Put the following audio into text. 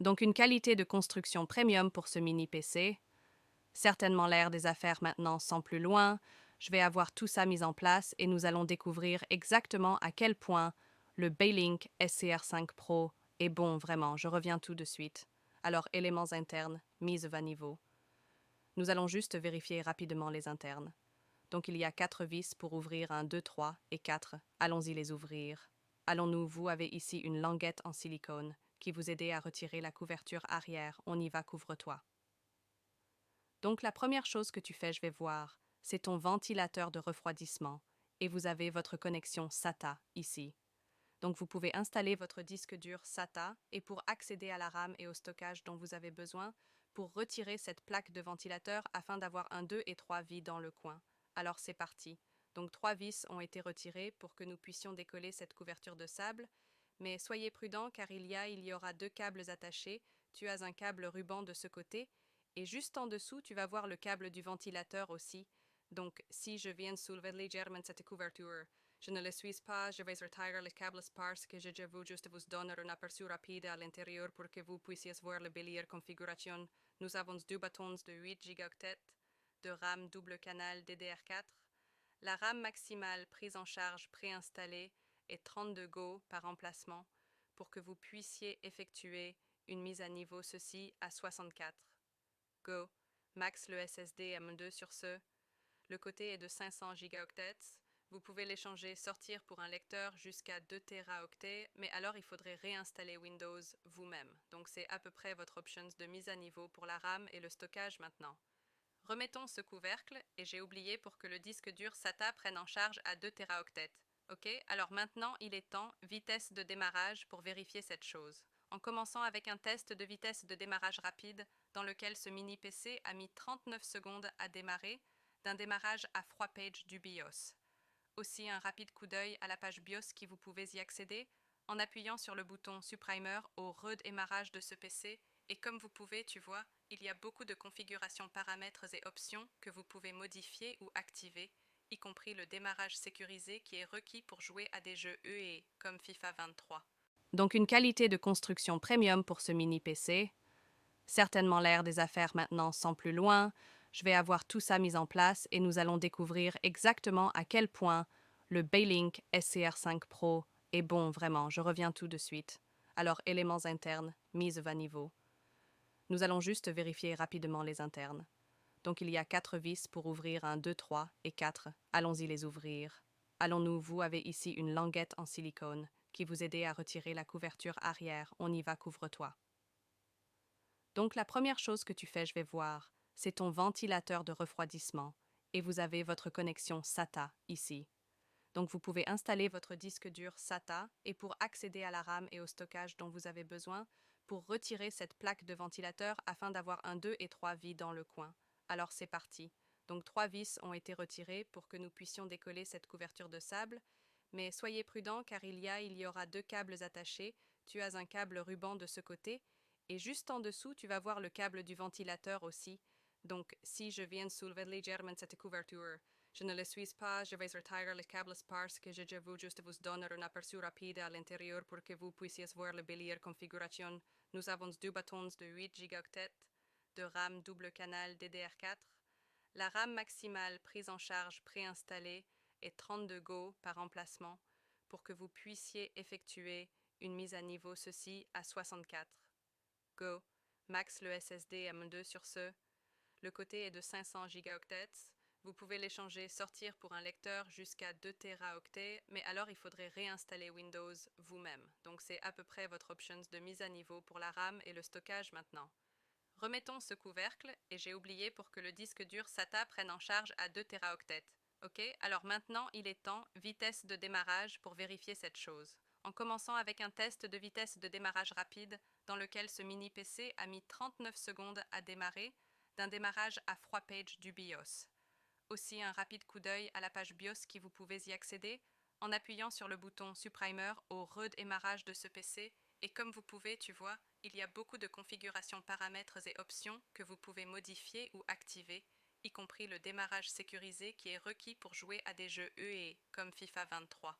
Donc une qualité de construction premium pour ce mini PC. Certainement l'ère des affaires maintenant sans plus loin. Je vais avoir tout ça mis en place et nous allons découvrir exactement à quel point le Beilink SCR5 Pro est bon vraiment. Je reviens tout de suite. Alors éléments internes, mise à niveau. Nous allons juste vérifier rapidement les internes. Donc il y a 4 vis pour ouvrir un 2, 3 et 4. Allons-y les ouvrir. Allons-nous, vous avez ici une languette en silicone qui vous aide à retirer la couverture arrière. On y va, couvre-toi. Donc la première chose que tu fais, je vais voir, c'est ton ventilateur de refroidissement et vous avez votre connexion SATA ici. Donc vous pouvez installer votre disque dur SATA et pour accéder à la RAM et au stockage dont vous avez besoin, pour retirer cette plaque de ventilateur afin d'avoir un 2 et 3 vis dans le coin. Alors c'est parti. Donc 3 vis ont été retirées pour que nous puissions décoller cette couverture de sable, mais soyez prudents car il y aura 2 câbles attachés. Tu as un câble ruban de ce côté et juste en dessous tu vas voir le câble du ventilateur aussi. Donc si je viens soulever légèrement cette couverture, je ne le suis pas, je vais retirer les câbles parce que je veux juste vous donner un aperçu rapide à l'intérieur pour que vous puissiez voir la belle configuration. Nous avons 2 bâtons de 8 Go de RAM double canal DDR4. La RAM maximale prise en charge préinstallée est 32 Go par emplacement pour que vous puissiez effectuer une mise à niveau ceci à 64 Go. Max le SSD M2 sur ce. Le côté est de 500 gigaoctets. Vous pouvez l'échanger, sortir pour un lecteur jusqu'à 2 Teraoctets, mais alors il faudrait réinstaller Windows vous-même. Donc c'est à peu près votre option de mise à niveau pour la RAM et le stockage maintenant. Remettons ce couvercle et j'ai oublié pour que le disque dur SATA prenne en charge à 2 Teraoctets. Ok, alors maintenant il est temps, vitesse de démarrage pour vérifier cette chose. En commençant avec un test de vitesse de démarrage rapide dans lequel ce mini PC a mis 39 secondes à démarrer d'un démarrage à froid page du BIOS. Aussi un rapide coup d'œil à la page BIOS qui vous pouvez y accéder en appuyant sur le bouton Subprimer au redémarrage de ce PC et comme vous pouvez, tu vois, il y a beaucoup de configurations paramètres et options que vous pouvez modifier ou activer, y compris le démarrage sécurisé qui est requis pour jouer à des jeux UE comme FIFA 23. Donc une qualité de construction premium pour ce mini PC. Certainement l'ère des affaires maintenant sans plus loin. Je vais avoir tout ça mis en place et nous allons découvrir exactement à quel point le Beilink SCR5 Pro est bon vraiment. Je reviens tout de suite. Alors éléments internes, mise à niveau. Nous allons juste vérifier rapidement les internes. Donc il y a 4 vis pour ouvrir un 2, 3 et 4. Allons-y les ouvrir. Allons-nous, vous avez ici une languette en silicone qui vous aide à retirer la couverture arrière. On y va, couvre-toi. Donc la première chose que tu fais, je vais voir, c'est ton ventilateur de refroidissement et vous avez votre connexion SATA ici. Donc vous pouvez installer votre disque dur SATA et pour accéder à la RAM et au stockage dont vous avez besoin, pour retirer cette plaque de ventilateur afin d'avoir un 2 et 3 vis dans le coin. Alors c'est parti. Donc 3 vis ont été retirées pour que nous puissions décoller cette couverture de sable, mais soyez prudents car il y aura 2 câbles attachés. Tu as un câble ruban de ce côté et juste en dessous, tu vas voir le câble du ventilateur aussi. Donc si je viens soulever légèrement cette couverture, je ne le suis pas, je vais retirer les câbles parce que je veux juste vous donner un aperçu rapide à l'intérieur pour que vous puissiez voir la belle configuration. Nous avons 2 bâtons de 8 Go de RAM double canal DDR4. La RAM maximale prise en charge préinstallée est 32 Go par emplacement pour que vous puissiez effectuer une mise à niveau ceci à 64 Go. Max le SSD M2 sur ce. Le côté est de 500 gigaoctets. Vous pouvez l'échanger, sortir pour un lecteur jusqu'à 2 Teraoctets, mais alors il faudrait réinstaller Windows vous-même. Donc c'est à peu près votre option de mise à niveau pour la RAM et le stockage maintenant. Remettons ce couvercle et j'ai oublié pour que le disque dur SATA prenne en charge à 2 Teraoctets. Ok, alors maintenant il est temps, vitesse de démarrage pour vérifier cette chose. En commençant avec un test de vitesse de démarrage rapide dans lequel ce mini PC a mis 39 secondes à démarrer d'un démarrage à froid page du BIOS. Aussi un rapide coup d'œil à la page BIOS qui vous pouvez y accéder en appuyant sur le bouton Subprimer au redémarrage de ce PC et comme vous pouvez, tu vois, il y a beaucoup de configurations paramètres et options que vous pouvez modifier ou activer, y compris le démarrage sécurisé qui est requis pour jouer à des jeux UE comme FIFA 23.